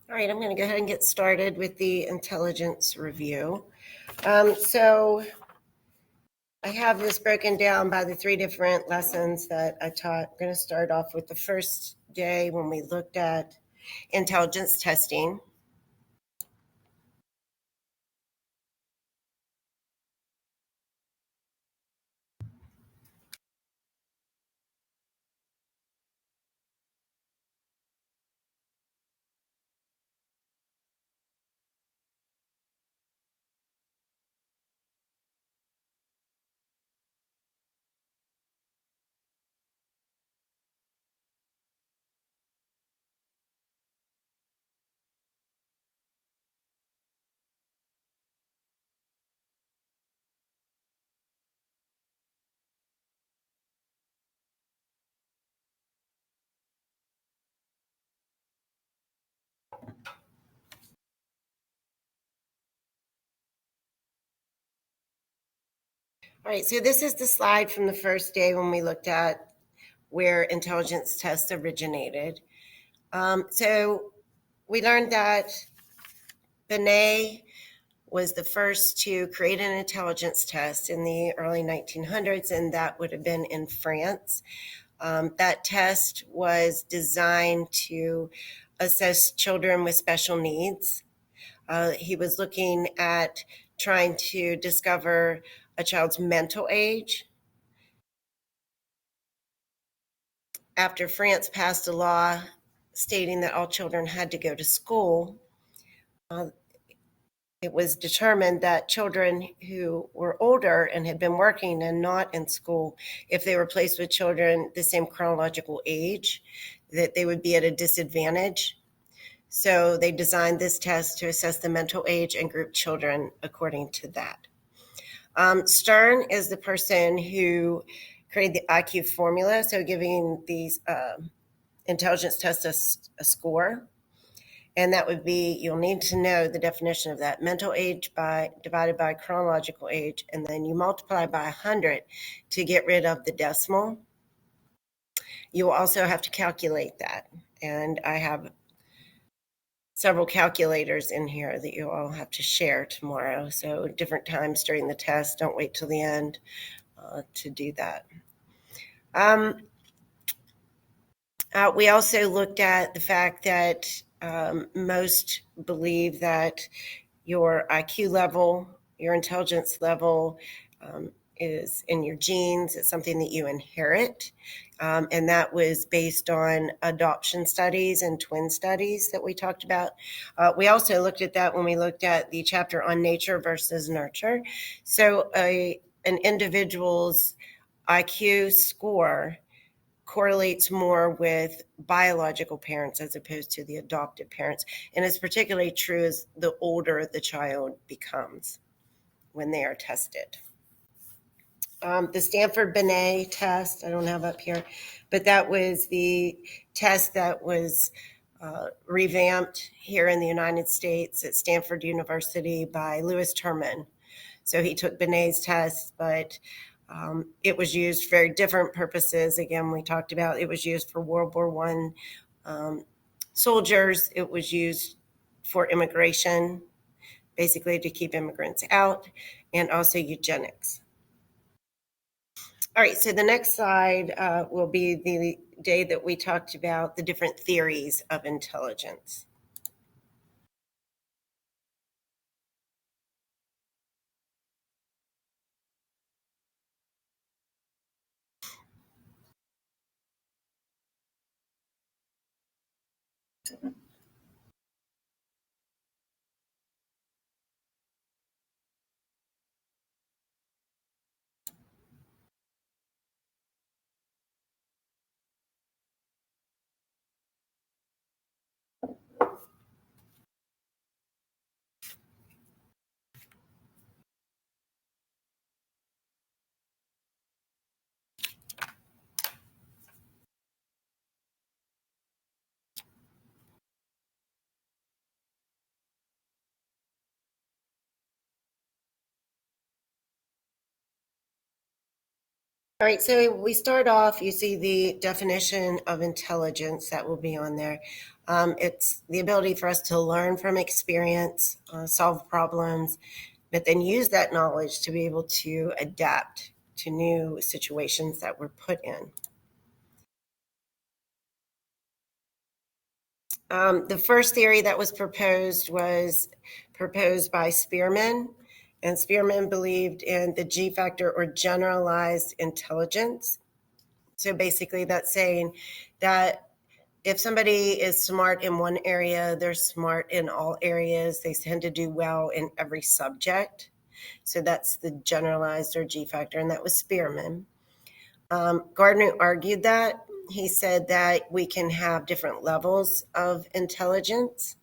All right, I'm going to go ahead and get started with the intelligence review. So I have this broken down by the 3 different lessons that I taught. I'm going to start off with the first day when we looked at intelligence testing. All right, so this is the slide from the first day when we looked at where intelligence tests originated. So we learned that Binet was the first to create an intelligence test in the early 1900s, and that would have been in France. That test was designed to assess children with special needs. He was looking at trying to discover a child's mental age. After France passed a law stating that all children had to go to school, it was determined that children who were older and had been working and not in school, if they were placed with children the same chronological age, that they would be at a disadvantage. So they designed this test to assess the mental age and group children according to that. Stern is the person who created the IQ formula, so giving these intelligence tests a score. And that would be, you'll need to know the definition of that: mental age divided by chronological age, and then you multiply by 100 to get rid of the decimal. You will also have to calculate that. And I have several calculators in here that you all have to share tomorrow. So different times during the test, don't wait till the end to do that. We also looked at the fact that most believe that your IQ level, your intelligence level is in your genes. It's something that you inherit. And that was based on adoption studies and twin studies that we talked about. We also looked at that when we looked at the chapter on nature versus nurture. So an individual's IQ score correlates more with biological parents as opposed to the adopted parents. And it's particularly true as the older the child becomes when they are tested. The Stanford Binet test, I don't have up here, but that was the test that was revamped here in the United States at Stanford University by Lewis Terman. So he took Binet's test, but it was used for very different purposes. Again, we talked about it was used for World War I soldiers. It was used for immigration, basically to keep immigrants out, and also eugenics. All right, so the next slide will be the day that we talked about the different theories of intelligence. All right, so we start off, you see the definition of intelligence that will be on there. It's the ability for us to learn from experience, solve problems, but then use that knowledge to be able to adapt to new situations that we're put in. The first theory that was proposed by Spearman, and Spearman believed in the G factor, or generalized intelligence. So basically, that's saying that if somebody is smart in one area, they're smart in all areas. They tend to do well in every subject. So that's the generalized or G factor, and that was Spearman. Gardner argued that. He said that we can have different levels of intelligence.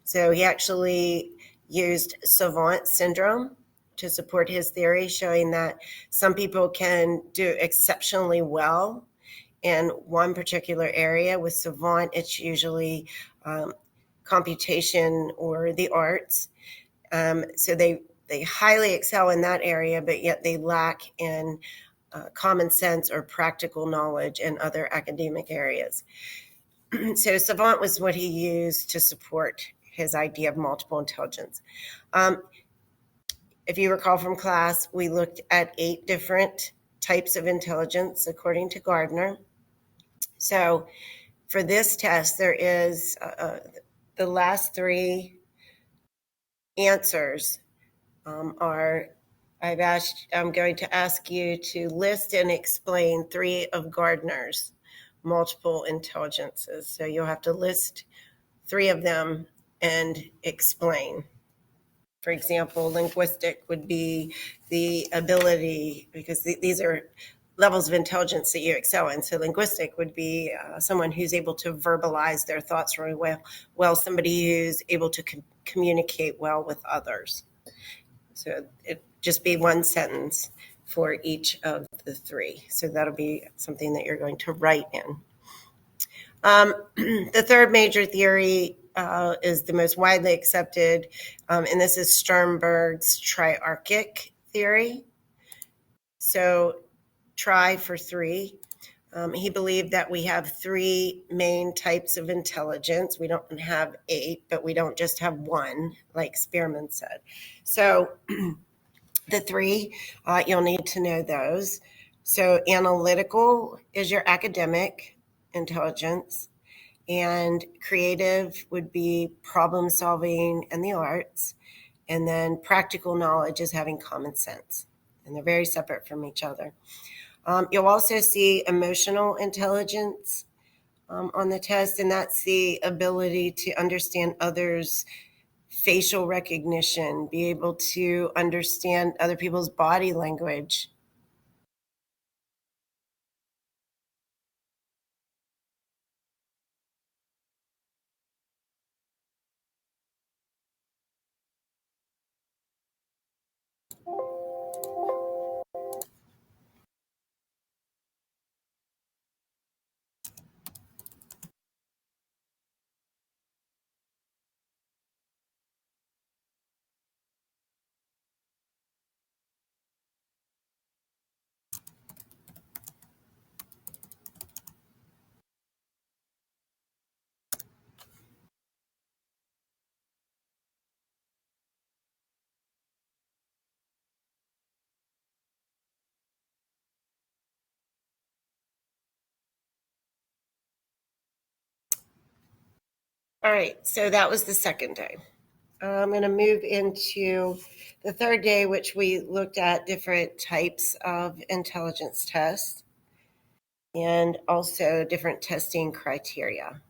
So he actually used savant syndrome to support his theory, showing that some people can do exceptionally well in one particular area. With savant, it's usually computation or the arts. So they highly excel in that area, but yet they lack in common sense or practical knowledge in other academic areas. So savant was what he used to support his idea of multiple intelligence. If you recall from class, we looked at 8 different types of intelligence according to Gardner. So for this test, there is the last 3 answers are I'm going to ask you to list and explain 3 of Gardner's multiple intelligences. So you'll have to list 3 of them and explain. For example, linguistic would be the ability, because these are levels of intelligence that you excel in. So linguistic would be someone who's able to verbalize their thoughts really well, somebody who's able to communicate well with others. So it just be one sentence for each of the 3. So that'll be something that you're going to write in. The third major theory is the most widely accepted, and this is Sternberg's triarchic theory. So tri for 3. He believed that we have 3 main types of intelligence. We don't have 8, but we don't just have one, like Spearman said. So the 3, you'll need to know those. So analytical is your academic intelligence, and creative would be problem solving and the arts, and then practical knowledge is having common sense, and they're very separate from each other. You'll also see emotional intelligence on the test, and that's the ability to understand others' facial recognition, be able to understand other people's body language. All right, so that was the second day. I'm going to move into the third day, which we looked at different types of intelligence tests and also different testing criteria.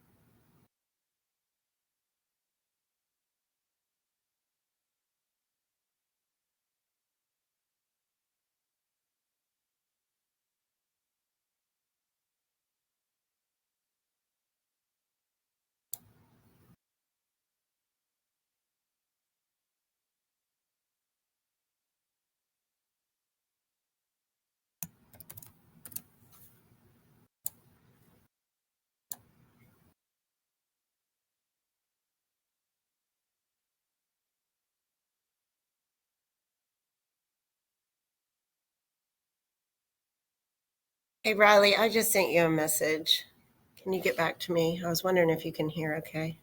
Hey, Riley, I just sent you a message. Can you get back to me? I was wondering if you can hear okay.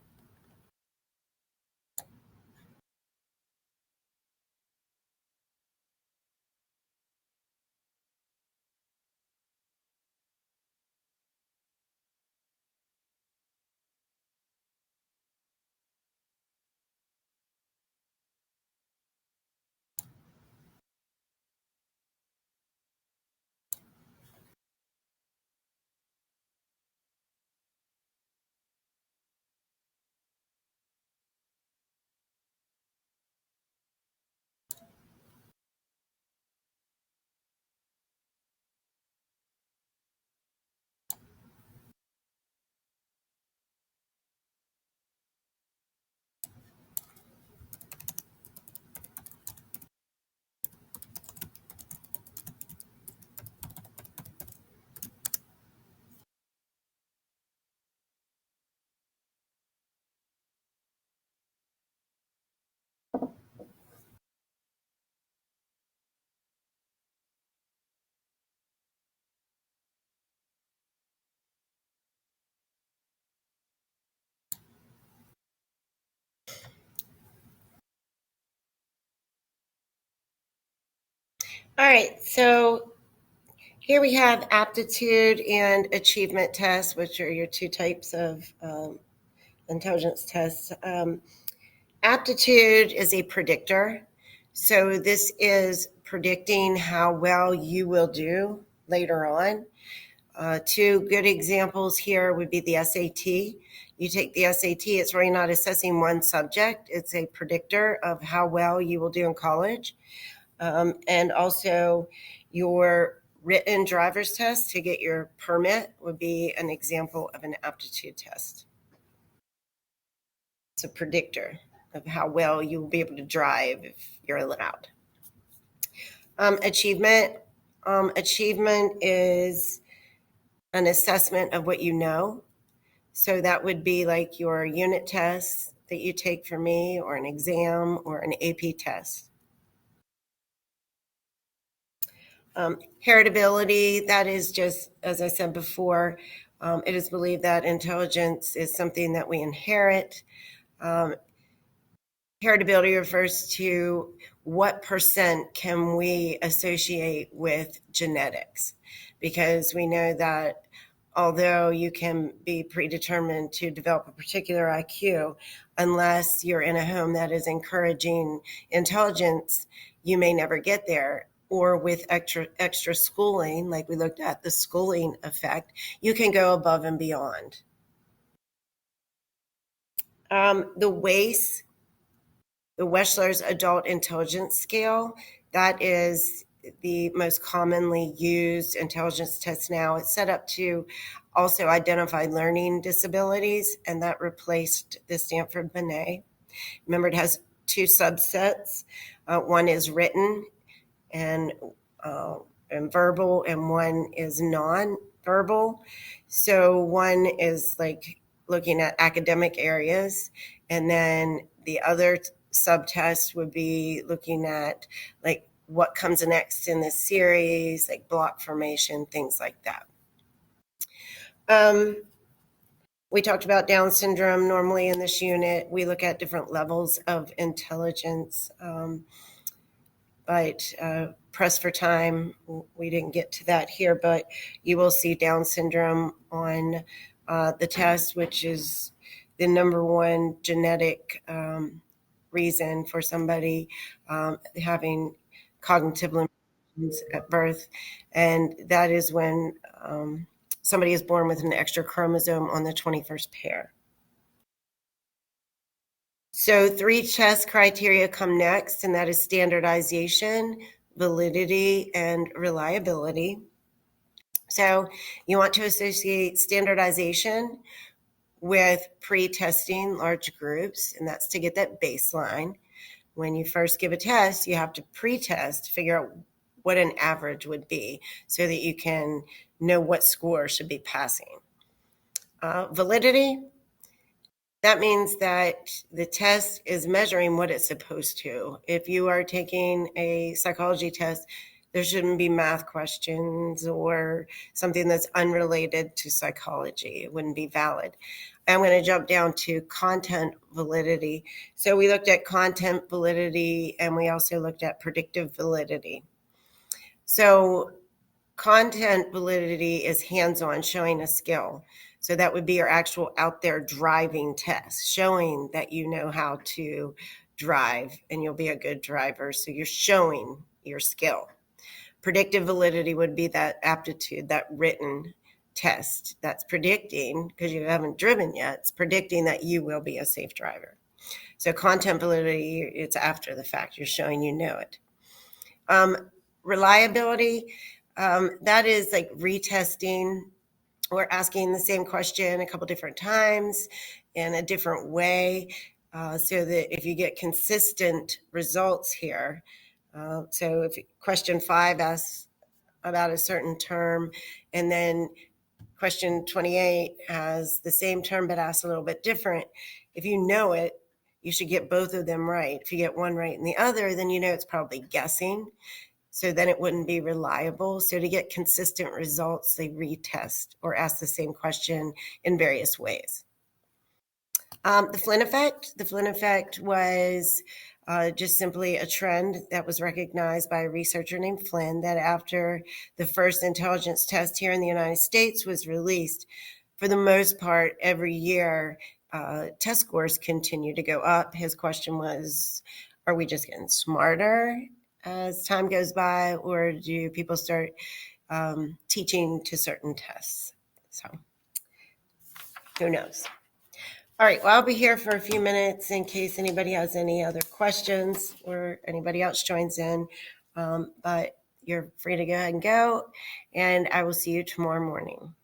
All right, so here we have aptitude and achievement tests, which are your two types of intelligence tests. Aptitude is a predictor. So this is predicting how well you will do later on. Two good examples here would be the SAT. You take the SAT, it's really not assessing one subject, it's a predictor of how well you will do in college. And also, your written driver's test to get your permit would be an example of an aptitude test. It's a predictor of how well you will be able to drive if you're allowed. Achievement. Achievement is an assessment of what you know. So that would be like your unit tests that you take for me, or an exam, or an AP test. Heritability, that is just, as I said before, it is believed that intelligence is something that we inherit. Heritability refers to what percent can we associate with genetics, because we know that although you can be predetermined to develop a particular IQ, unless you're in a home that is encouraging intelligence, you may never get there. Or with extra schooling, like we looked at the schooling effect, you can go above and beyond. The WAIS, the Wechsler's Adult Intelligence Scale, that is the most commonly used intelligence test now. It's set up to also identify learning disabilities, and that replaced the Stanford Binet. Remember, it has two subsets. One is written and verbal, and one is non-verbal. So one is like looking at academic areas, and then the other subtest would be looking at like what comes next in this series, like block formation, things like that. We talked about Down syndrome. Normally in this unit, we look at different levels of intelligence, but press for time, we didn't get to that here, but you will see Down syndrome on the test, which is the number one genetic reason for somebody having cognitive limitations at birth. And that is when somebody is born with an extra chromosome on the 21st pair. So 3 test criteria come next, and that is standardization, validity, and reliability. So you want to associate standardization with pre-testing large groups, and that's to get that baseline. When you first give a test, you have to pre-test, figure out what an average would be so that you can know what score should be passing. Validity, that means that the test is measuring what it's supposed to. If you are taking a psychology test, There shouldn't be math questions or something that's unrelated to psychology. It wouldn't be valid. I'm going to jump down to content validity. So we looked at content validity and we also looked at predictive validity. So content validity is hands-on, showing a skill. So that would be your actual out there driving test, showing that you know how to drive and you'll be a good driver. So you're showing your skill. Predictive validity would be that aptitude, that written test that's predicting, because you haven't driven yet, it's predicting that you will be a safe driver. So content validity, it's after the fact. You're showing you know it. Reliability, that is like retesting or asking the same question a couple different times in a different way, so that if you get consistent results here. So if question 5 asks about a certain term, and then question 28 has the same term but asks a little bit different, if you know it, you should get both of them right. If you get one right and the other, then you know it's probably guessing. So then it wouldn't be reliable. So to get consistent results, they retest or ask the same question in various ways. The Flynn effect. The Flynn effect was just simply a trend that was recognized by a researcher named Flynn, that after the first intelligence test here in the United States was released, for the most part, every year, test scores continue to go up. His question was, are we just getting smarter as time goes by, or do people start teaching to certain tests? So who knows? All right, well, I'll be here for a few minutes in case anybody has any other questions or anybody else joins in. But you're free to go ahead and go, and I will see you tomorrow morning.